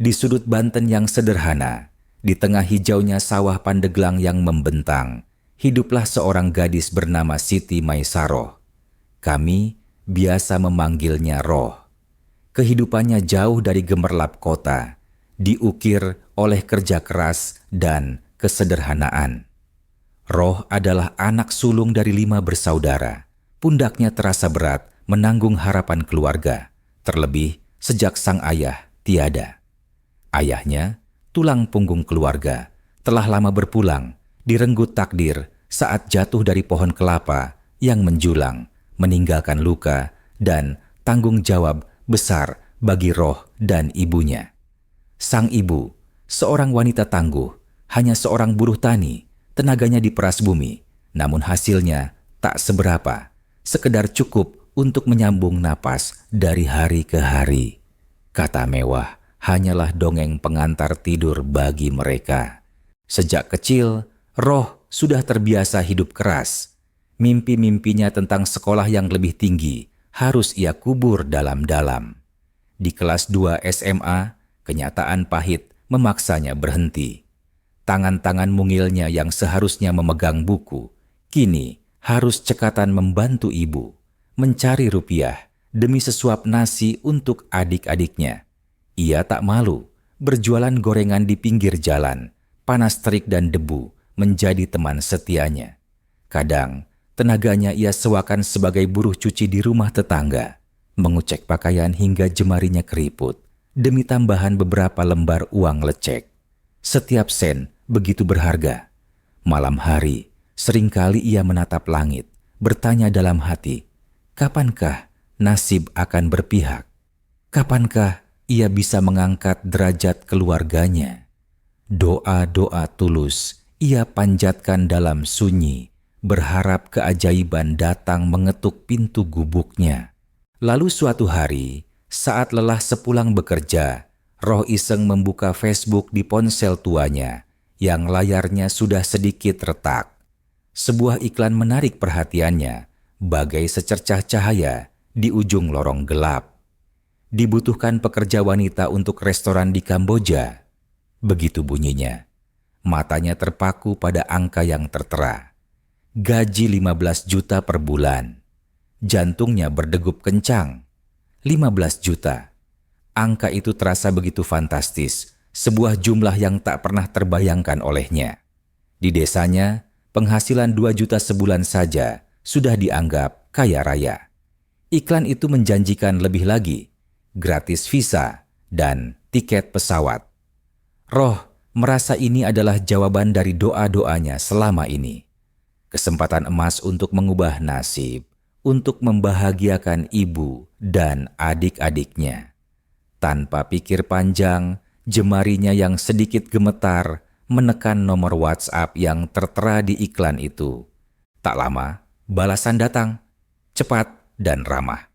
Di sudut Banten yang sederhana, di tengah hijaunya sawah Pandeglang yang membentang, hiduplah seorang gadis bernama Siti Maisaroh. Kami biasa memanggilnya Roh. Kehidupannya jauh dari gemerlap kota, diukir oleh kerja keras dan kesederhanaan. Roh adalah anak sulung dari 5 bersaudara. Pundaknya terasa berat menanggung harapan keluarga, terlebih sejak sang ayah tiada. Ayahnya, tulang punggung keluarga, telah lama berpulang, direnggut takdir saat jatuh dari pohon kelapa yang menjulang, meninggalkan luka dan tanggung jawab besar bagi Roh dan ibunya. Sang ibu, seorang wanita tangguh, hanya seorang buruh tani, tenaganya diperas bumi, namun hasilnya tak seberapa, sekedar cukup untuk menyambung napas dari hari ke hari. Kata mewah hanyalah dongeng pengantar tidur bagi mereka. Sejak kecil, Roh sudah terbiasa hidup keras. Mimpi-mimpinya tentang sekolah yang lebih tinggi harus ia kubur dalam-dalam. Di kelas 2 SMA, kenyataan pahit memaksanya berhenti. Tangan-tangan mungilnya yang seharusnya memegang buku, kini harus cekatan membantu ibu, mencari rupiah demi sesuap nasi untuk adik-adiknya. Ia tak malu, berjualan gorengan di pinggir jalan, panas terik dan debu menjadi teman setianya. Kadang, tenaganya ia sewakan sebagai buruh cuci di rumah tetangga, mengucek pakaian hingga jemarinya keriput, demi tambahan beberapa lembar uang lecek. Setiap sen begitu berharga. Malam hari, seringkali ia menatap langit, bertanya dalam hati, kapankah nasib akan berpihak? Kapankah ia bisa mengangkat derajat keluarganya? Doa-doa tulus ia panjatkan dalam sunyi, berharap keajaiban datang mengetuk pintu gubuknya. Lalu suatu hari, saat lelah sepulang bekerja, Roh iseng membuka Facebook di ponsel tuanya, yang layarnya sudah sedikit retak. Sebuah iklan menarik perhatiannya, bagai secercah cahaya di ujung lorong gelap. Dibutuhkan pekerja wanita untuk restoran di Kamboja. Begitu bunyinya. Matanya terpaku pada angka yang tertera. Gaji 15 juta per bulan. Jantungnya berdegup kencang. 15 juta. Angka itu terasa begitu fantastis, sebuah jumlah yang tak pernah terbayangkan olehnya. Di desanya, penghasilan 2 juta sebulan saja sudah dianggap kaya raya. Iklan itu menjanjikan lebih lagi, gratis visa dan tiket pesawat. Roh merasa ini adalah jawaban dari doa-doanya selama ini. Kesempatan emas untuk mengubah nasib, untuk membahagiakan ibu dan adik-adiknya. Tanpa pikir panjang, jemarinya yang sedikit gemetar menekan nomor WhatsApp yang tertera di iklan itu. Tak lama, balasan datang, cepat dan ramah.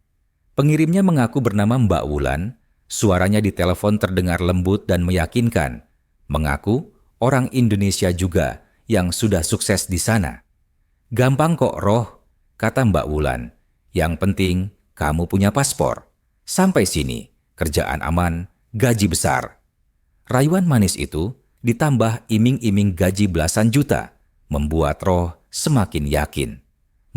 Pengirimnya mengaku bernama Mbak Wulan, suaranya di telepon terdengar lembut dan meyakinkan. Mengaku orang Indonesia juga yang sudah sukses di sana. Gampang kok Roh, kata Mbak Wulan. Yang penting kamu punya paspor. Sampai sini. Kerjaan aman, gaji besar. Rayuan manis itu ditambah iming-iming gaji belasan juta, membuat Roh semakin yakin.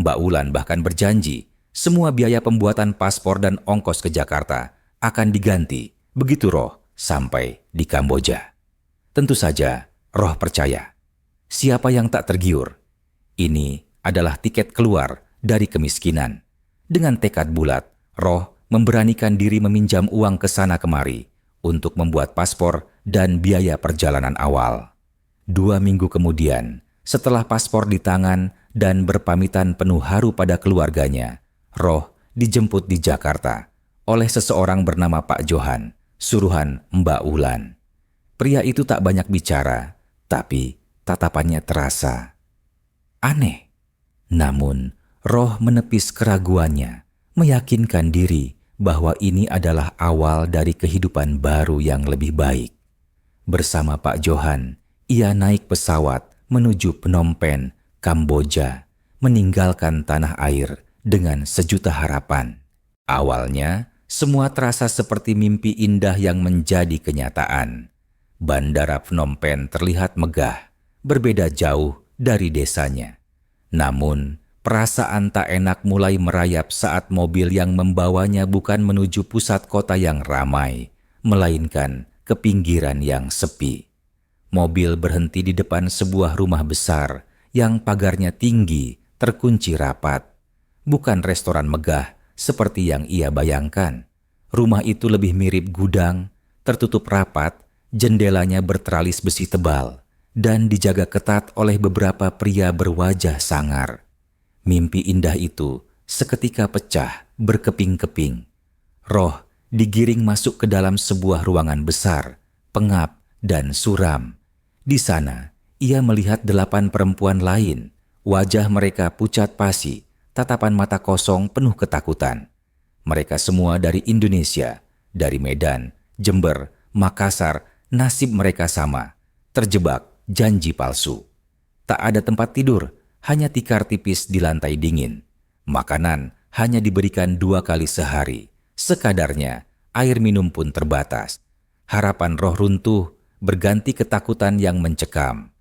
Mbak Wulan bahkan berjanji, semua biaya pembuatan paspor dan ongkos ke Jakarta akan diganti begitu Roh sampai di Kamboja. Tentu saja Roh percaya. Siapa yang tak tergiur? Ini adalah tiket keluar dari kemiskinan. Dengan tekad bulat, Roh memberanikan diri meminjam uang ke sana kemari untuk membuat paspor dan biaya perjalanan awal. 2 minggu kemudian, setelah paspor di tangan dan berpamitan penuh haru pada keluarganya, Roh dijemput di Jakarta oleh seseorang bernama Pak Johan, suruhan Mbak Wulan. Pria itu tak banyak bicara, tapi tatapannya terasa aneh. Namun, Roh menepis keraguannya, meyakinkan diri bahwa ini adalah awal dari kehidupan baru yang lebih baik. Bersama Pak Johan, ia naik pesawat menuju Phnom Penh, Kamboja, meninggalkan tanah air dengan sejuta harapan. Awalnya, Semua terasa seperti mimpi indah yang menjadi kenyataan. Bandara Phnom Penh terlihat megah, berbeda jauh dari desanya. Namun, perasaan tak enak mulai merayap saat mobil yang membawanya bukan menuju pusat kota yang ramai, melainkan ke pinggiran yang sepi. Mobil berhenti di depan sebuah rumah besar yang pagarnya tinggi, terkunci rapat. Bukan restoran megah seperti yang ia bayangkan. Rumah itu lebih mirip gudang, tertutup rapat, jendelanya berteralis besi tebal, dan dijaga ketat oleh beberapa pria berwajah sangar. Mimpi indah itu seketika pecah berkeping-keping. Roh digiring masuk ke dalam sebuah ruangan besar, pengap dan suram. Di sana, ia melihat 8 perempuan lain. Wajah mereka pucat pasi, tatapan mata kosong penuh ketakutan. Mereka semua dari Indonesia, dari Medan, Jember, Makassar. Nasib mereka sama, terjebak janji palsu. Tak ada tempat tidur, hanya tikar tipis di lantai dingin. Makanan hanya diberikan 2 kali sehari. Sekadarnya, air minum pun terbatas. Harapan Roh runtuh, berganti ketakutan yang mencekam.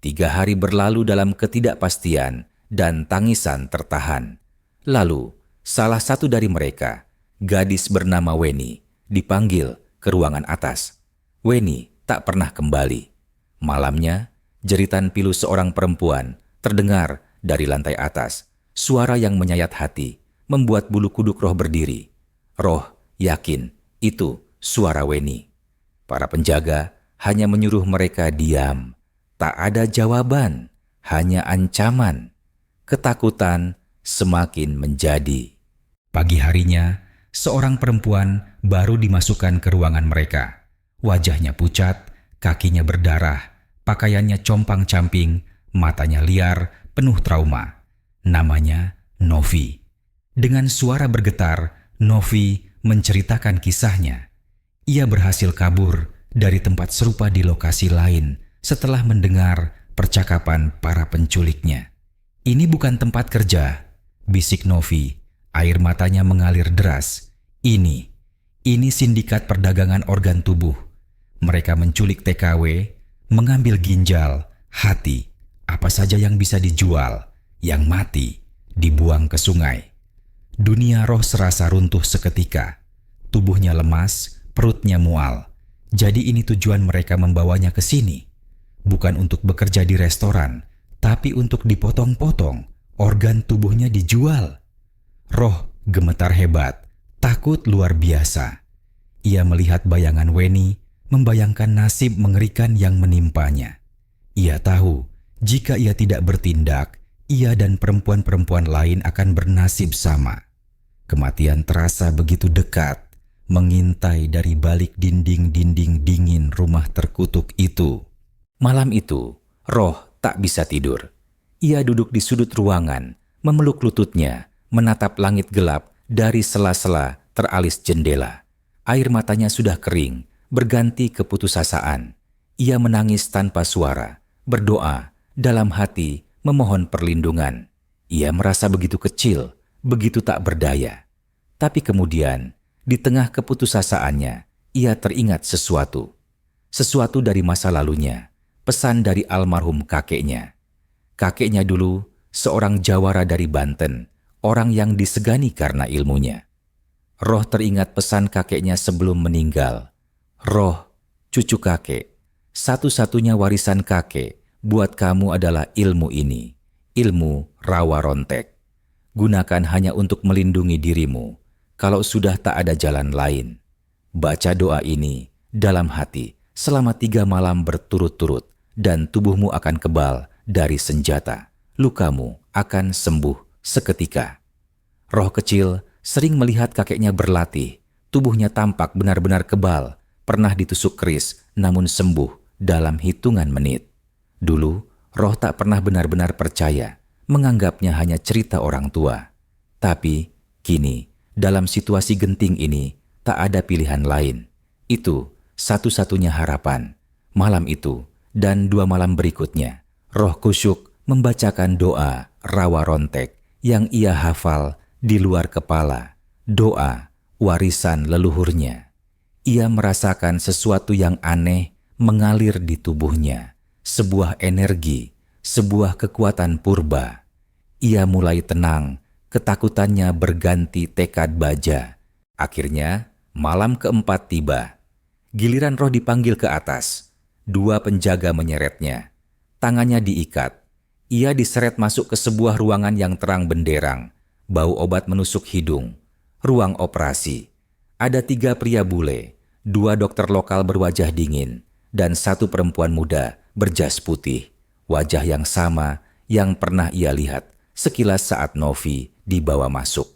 3 hari berlalu dalam ketidakpastian dan tangisan tertahan. Lalu, salah satu dari mereka, gadis bernama Weni, dipanggil ke ruangan atas. Weni tak pernah kembali. Malamnya, jeritan pilu seorang perempuan terdengar dari lantai atas. Suara yang menyayat hati membuat bulu kuduk Roh berdiri. Roh yakin itu suara Weni. Para penjaga hanya menyuruh mereka diam. Tak ada jawaban, hanya ancaman. Ketakutan semakin menjadi. Pagi harinya, seorang perempuan baru dimasukkan ke ruangan mereka. Wajahnya pucat, kakinya berdarah, pakaiannya compang-camping, matanya liar, penuh trauma. Namanya Novi. Dengan suara bergetar, Novi menceritakan kisahnya. Ia berhasil kabur dari tempat serupa di lokasi lain setelah mendengar percakapan para penculiknya. "Ini bukan tempat kerja," bisik Novi. Air matanya mengalir deras. Ini sindikat perdagangan organ tubuh. Mereka menculik TKW, mengambil ginjal, hati, apa saja yang bisa dijual, yang mati dibuang ke sungai. Dunia Roh serasa runtuh seketika. Tubuhnya lemas, perutnya mual. Jadi ini tujuan mereka membawanya ke sini. Bukan untuk bekerja di restoran, tapi untuk dipotong-potong, organ tubuhnya dijual. Roh gemetar hebat, takut luar biasa. Ia melihat bayangan Weni, membayangkan nasib mengerikan yang menimpanya. Ia tahu, jika ia tidak bertindak, ia dan perempuan-perempuan lain akan bernasib sama. Kematian terasa begitu dekat, mengintai dari balik dinding-dinding dingin rumah terkutuk itu. Malam itu, Roh tak bisa tidur. Ia duduk di sudut ruangan, memeluk lututnya, menatap langit gelap dari sela-sela teralis jendela. Air matanya sudah kering, berganti keputusasaan. Ia menangis tanpa suara, berdoa, dalam hati memohon perlindungan. Ia merasa begitu kecil, begitu tak berdaya. Tapi kemudian, di tengah keputusasaannya, ia teringat sesuatu. Sesuatu dari masa lalunya, pesan dari almarhum kakeknya. Kakeknya dulu seorang jawara dari Banten, orang yang disegani karena ilmunya. Roh teringat pesan kakeknya sebelum meninggal. "Roh, cucu kakek, satu-satunya warisan kakek buat kamu adalah ilmu ini, ilmu rawa rontek. Gunakan hanya untuk melindungi dirimu, kalau sudah tak ada jalan lain. Baca doa ini dalam hati selama 3 malam berturut-turut, dan tubuhmu akan kebal dari senjata. Lukamu akan sembuh seketika." Roh kecil sering melihat kakeknya berlatih. Tubuhnya tampak benar-benar kebal, pernah ditusuk keris, namun sembuh dalam hitungan menit. Dulu, Roh tak pernah benar-benar percaya, menganggapnya hanya cerita orang tua. Tapi, kini, dalam situasi genting ini, tak ada pilihan lain. Itu satu-satunya harapan. Malam itu, dan 2 malam berikutnya, Roh kusyuk membacakan doa rawa rontek yang ia hafal di luar kepala. Doa warisan leluhurnya. Ia merasakan sesuatu yang aneh mengalir di tubuhnya, sebuah energi, sebuah kekuatan purba. Ia mulai tenang, ketakutannya berganti tekad baja. Akhirnya, malam keempat tiba. Giliran Roh dipanggil ke atas. 2 penjaga menyeretnya. Tangannya diikat. Ia diseret masuk ke sebuah ruangan yang terang benderang. Bau obat menusuk hidung. Ruang operasi. Ada 3 pria bule, 2 dokter lokal berwajah dingin, dan 1 perempuan muda berjas putih. Wajah yang sama yang pernah ia lihat sekilas saat Novi dibawa masuk.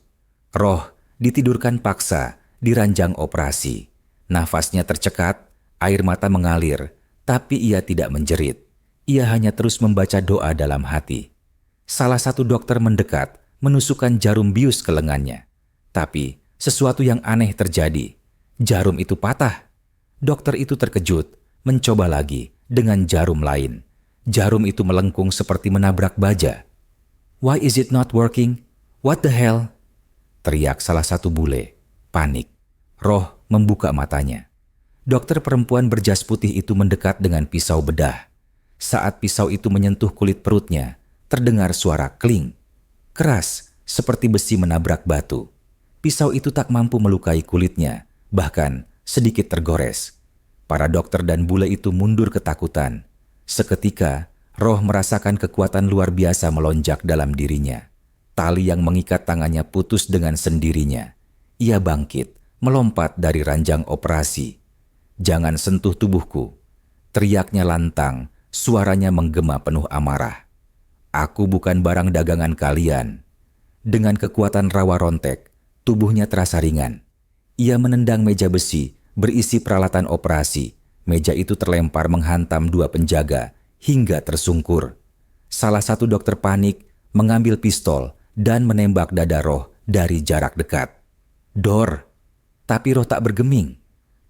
Roh ditidurkan paksa di ranjang operasi. Nafasnya tercekat, air mata mengalir, tapi ia tidak menjerit. Ia hanya terus membaca doa dalam hati. Salah satu dokter mendekat, menusukkan jarum bius ke lengannya. Tapi sesuatu yang aneh terjadi. Jarum itu patah. Dokter itu terkejut, mencoba lagi dengan jarum lain. Jarum itu melengkung seperti menabrak baja. "Why is it not working? What the hell?" teriak salah satu bule. Panik. Roh membuka matanya. Dokter perempuan berjas putih itu mendekat dengan pisau bedah. Saat pisau itu menyentuh kulit perutnya, terdengar suara kling. Keras, seperti besi menabrak batu. Pisau itu tak mampu melukai kulitnya, bahkan sedikit tergores. Para dokter dan bule itu mundur ketakutan. Seketika, Roh merasakan kekuatan luar biasa melonjak dalam dirinya. Tali yang mengikat tangannya putus dengan sendirinya. Ia bangkit, melompat dari ranjang operasi. "Jangan sentuh tubuhku," teriaknya lantang, suaranya menggema penuh amarah. "Aku bukan barang dagangan kalian." Dengan kekuatan rawa rontek, tubuhnya terasa ringan. Ia menendang meja besi berisi peralatan operasi. Meja itu terlempar menghantam 2 penjaga hingga tersungkur. Salah satu dokter panik, mengambil pistol dan menembak dada Roh dari jarak dekat. Dor! Tapi Roh tak bergeming.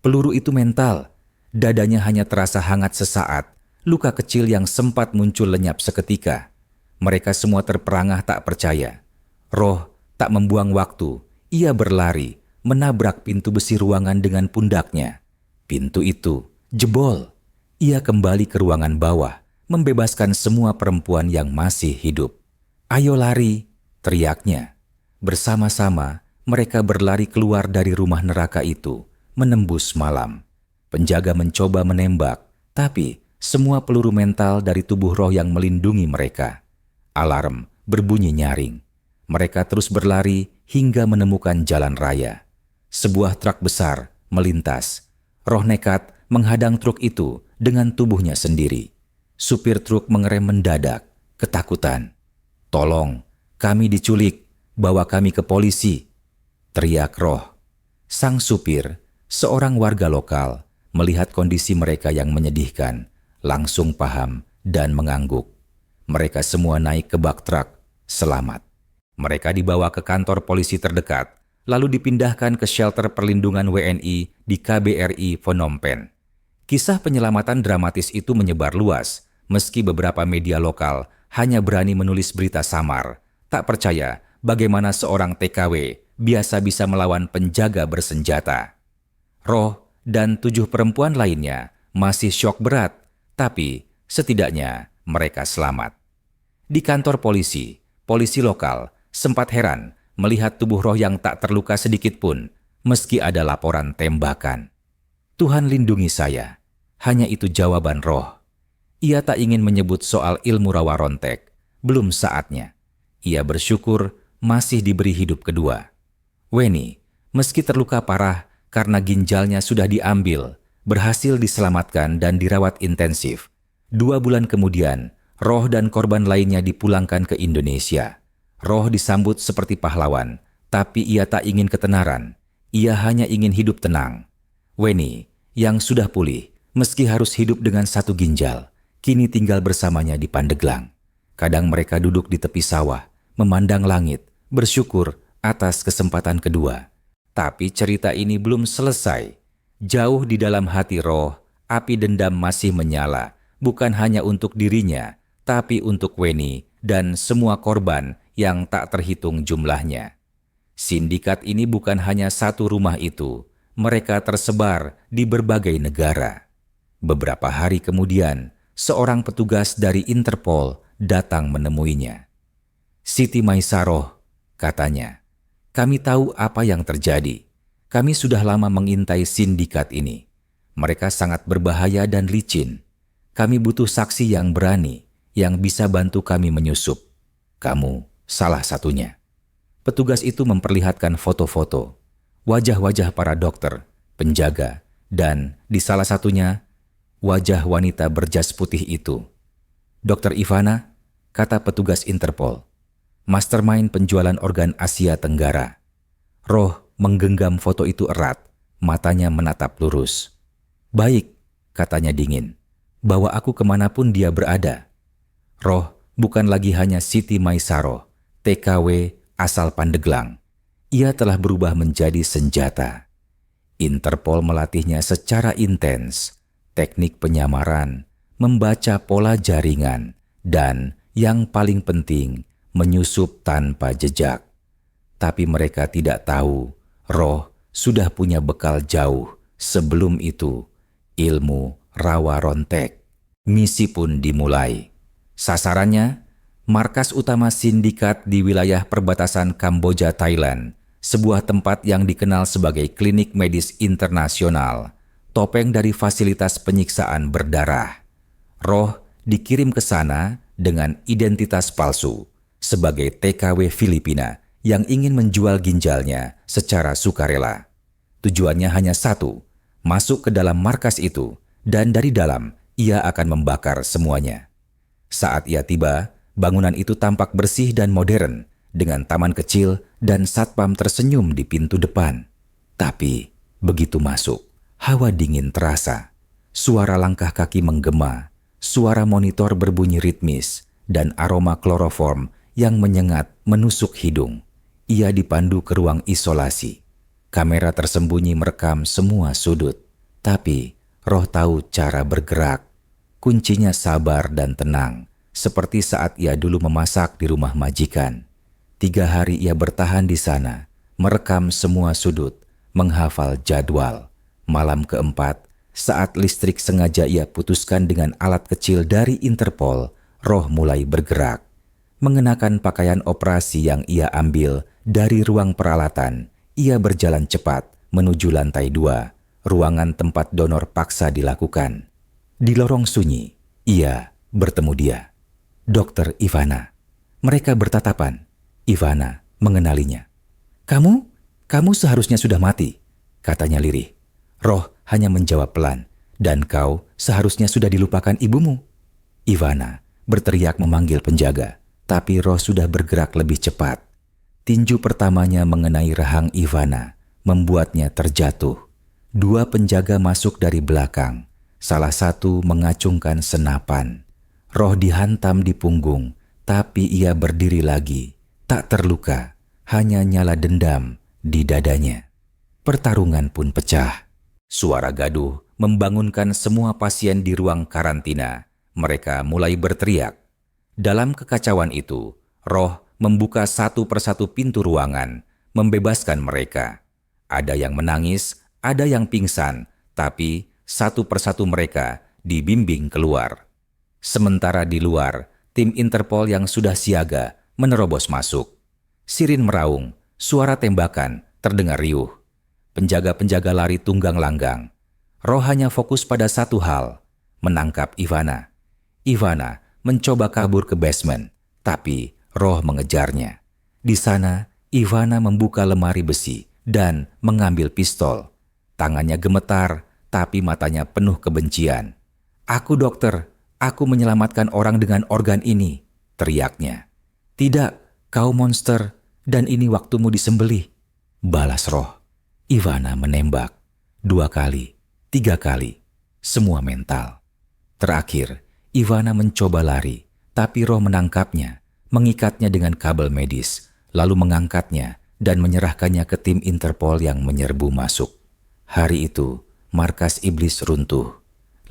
Peluru itu mental. Dadanya hanya terasa hangat sesaat. Luka kecil yang sempat muncul lenyap seketika. Mereka semua terperangah tak percaya. Roh tak membuang waktu. Ia berlari, menabrak pintu besi ruangan dengan pundaknya. Pintu itu jebol. Ia kembali ke ruangan bawah, membebaskan semua perempuan yang masih hidup. "Ayo lari!" teriaknya. Bersama-sama, mereka berlari keluar dari rumah neraka itu, menembus malam. Penjaga mencoba menembak, tapi semua peluru mental dari tubuh Roh yang melindungi mereka. Alarm berbunyi nyaring. Mereka terus berlari hingga menemukan jalan raya. Sebuah truk besar melintas. Roh nekat menghadang truk itu dengan tubuhnya sendiri. Supir truk mengerem mendadak, ketakutan. "Tolong, kami diculik, bawa kami ke polisi," teriak Roh. Sang supir, seorang warga lokal, melihat kondisi mereka yang menyedihkan, langsung paham dan mengangguk. Mereka semua naik ke bak truk, selamat. Mereka dibawa ke kantor polisi terdekat, lalu dipindahkan ke shelter perlindungan WNI di KBRI Phnom Penh. Kisah penyelamatan dramatis itu menyebar luas, meski beberapa media lokal hanya berani menulis berita samar, tak percaya bagaimana seorang TKW biasa bisa melawan penjaga bersenjata. Roh dan 7 perempuan lainnya masih syok berat, tapi setidaknya mereka selamat. Di kantor polisi, polisi lokal sempat heran melihat tubuh Roh yang tak terluka sedikit pun, meski ada laporan tembakan. "Tuhan lindungi saya." Hanya itu jawaban Roh. Ia tak ingin menyebut soal ilmu rawa rontek. Belum saatnya. Ia bersyukur masih diberi hidup kedua. Weni, meski terluka parah karena ginjalnya sudah diambil, berhasil diselamatkan dan dirawat intensif. 2 bulan kemudian, Roh dan korban lainnya dipulangkan ke Indonesia. Roh disambut seperti pahlawan, tapi ia tak ingin ketenaran. Ia hanya ingin hidup tenang. Weni, yang sudah pulih, meski harus hidup dengan 1 ginjal, kini tinggal bersamanya di Pandeglang. Kadang mereka duduk di tepi sawah, memandang langit, bersyukur atas kesempatan kedua. Tapi cerita ini belum selesai. Jauh di dalam hati Roh, api dendam masih menyala, bukan hanya untuk dirinya, tapi untuk Weni dan semua korban yang tak terhitung jumlahnya. Sindikat ini bukan hanya satu rumah itu, mereka tersebar di berbagai negara. Beberapa hari kemudian, seorang petugas dari Interpol datang menemuinya. "Siti Maisaroh," katanya, "kami tahu apa yang terjadi. Kami sudah lama mengintai sindikat ini. Mereka sangat berbahaya dan licin. Kami butuh saksi yang berani, yang bisa bantu kami menyusup. Kamu salah satunya." Petugas itu memperlihatkan foto-foto, wajah-wajah para dokter, penjaga, dan di salah satunya, wajah wanita berjas putih itu. "Dokter Ivana," kata petugas Interpol, "mastermind penjualan organ Asia Tenggara." Roh menggenggam foto itu erat, matanya menatap lurus. "Baik," katanya dingin, "bawa aku kemanapun dia berada." Roh bukan lagi hanya Siti Maisaroh, TKW asal Pandeglang. Ia telah berubah menjadi senjata. Interpol melatihnya secara intens, teknik penyamaran, membaca pola jaringan, dan yang paling penting, menyusup tanpa jejak. Tapi mereka tidak tahu, Roh sudah punya bekal jauh sebelum itu, ilmu rawa rontek. Misi pun dimulai. Sasarannya, markas utama sindikat di wilayah perbatasan Kamboja, Thailand, sebuah tempat yang dikenal sebagai klinik medis internasional, topeng dari fasilitas penyiksaan berdarah. Roh dikirim ke sana dengan identitas palsu sebagai TKW Filipina yang ingin menjual ginjalnya secara sukarela. Tujuannya hanya satu, masuk ke dalam markas itu, dan dari dalam ia akan membakar semuanya. Saat ia tiba, bangunan itu tampak bersih dan modern, dengan taman kecil dan satpam tersenyum di pintu depan. Tapi, begitu masuk, hawa dingin terasa. Suara langkah kaki menggema, suara monitor berbunyi ritmis, dan aroma kloroform yang menyengat menusuk hidung. Ia dipandu ke ruang isolasi. Kamera tersembunyi merekam semua sudut. Tapi, Roh tahu cara bergerak. Kuncinya sabar dan tenang, seperti saat ia dulu memasak di rumah majikan. 3 hari ia bertahan di sana, merekam semua sudut, menghafal jadwal. Malam keempat, saat listrik sengaja ia putuskan dengan alat kecil dari Interpol, Roh mulai bergerak. Mengenakan pakaian operasi yang ia ambil dari ruang peralatan, ia berjalan cepat menuju lantai 2, ruangan tempat donor paksa dilakukan. Di lorong sunyi, ia bertemu dia. Dokter Ivana. Mereka bertatapan. Ivana mengenalinya. Kamu seharusnya sudah mati," katanya lirih. Roh hanya menjawab pelan, "Dan kau seharusnya sudah dilupakan ibumu." Ivana berteriak memanggil penjaga, tapi Roh sudah bergerak lebih cepat. Tinju pertamanya mengenai rahang Ivana, membuatnya terjatuh. 2 penjaga masuk dari belakang. Salah satu mengacungkan senapan. Roh dihantam di punggung, tapi ia berdiri lagi. Tak terluka, hanya nyala dendam di dadanya. Pertarungan pun pecah. Suara gaduh membangunkan semua pasien di ruang karantina. Mereka mulai berteriak. Dalam kekacauan itu, Roh membuka satu persatu pintu ruangan, membebaskan mereka. Ada yang menangis, ada yang pingsan, tapi satu persatu mereka dibimbing keluar. Sementara di luar, tim Interpol yang sudah siaga menerobos masuk. Sirin meraung, suara tembakan terdengar riuh. Penjaga-penjaga lari tunggang langgang. Roh hanya fokus pada satu hal, menangkap Ivana. Ivana mencoba kabur ke basement, tapi Roh mengejarnya. Di sana, Ivana membuka lemari besi dan mengambil pistol. Tangannya gemetar, tapi matanya penuh kebencian. "Aku dokter, aku menyelamatkan orang dengan organ ini," teriaknya. "Tidak, kau monster, dan ini waktumu disembelih," balas Roh. Ivana menembak 2 kali, 3 kali, semua mental. Terakhir, Ivana mencoba lari, tapi Roh menangkapnya, mengikatnya dengan kabel medis, lalu mengangkatnya dan menyerahkannya ke tim Interpol yang menyerbu masuk. Hari itu, markas iblis runtuh.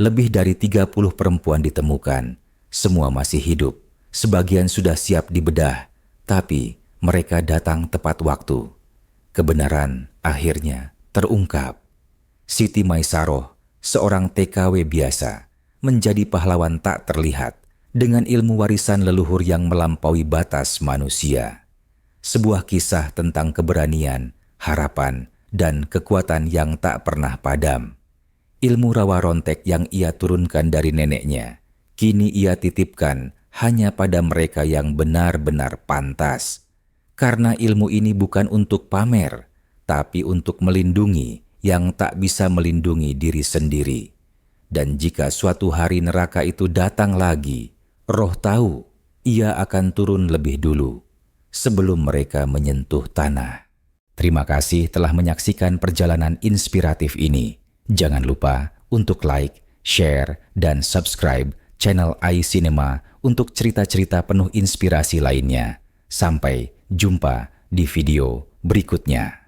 Lebih dari 30 perempuan ditemukan. Semua masih hidup. Sebagian sudah siap dibedah. Tapi mereka datang tepat waktu. Kebenaran akhirnya terungkap. Siti Maisaroh, seorang TKW biasa, menjadi pahlawan tak terlihat dengan ilmu warisan leluhur yang melampaui batas manusia. Sebuah kisah tentang keberanian, harapan, dan kekuatan yang tak pernah padam. Ilmu rawa rontek yang ia turunkan dari neneknya, kini ia titipkan hanya pada mereka yang benar-benar pantas. Karena ilmu ini bukan untuk pamer, tapi untuk melindungi yang tak bisa melindungi diri sendiri. Dan jika suatu hari neraka itu datang lagi, roh tahu ia akan turun lebih dulu, sebelum mereka menyentuh tanah. Terima kasih telah menyaksikan perjalanan inspiratif ini. Jangan lupa untuk like, share, dan subscribe channel iCinema untuk cerita-cerita penuh inspirasi lainnya. Sampai jumpa di video berikutnya.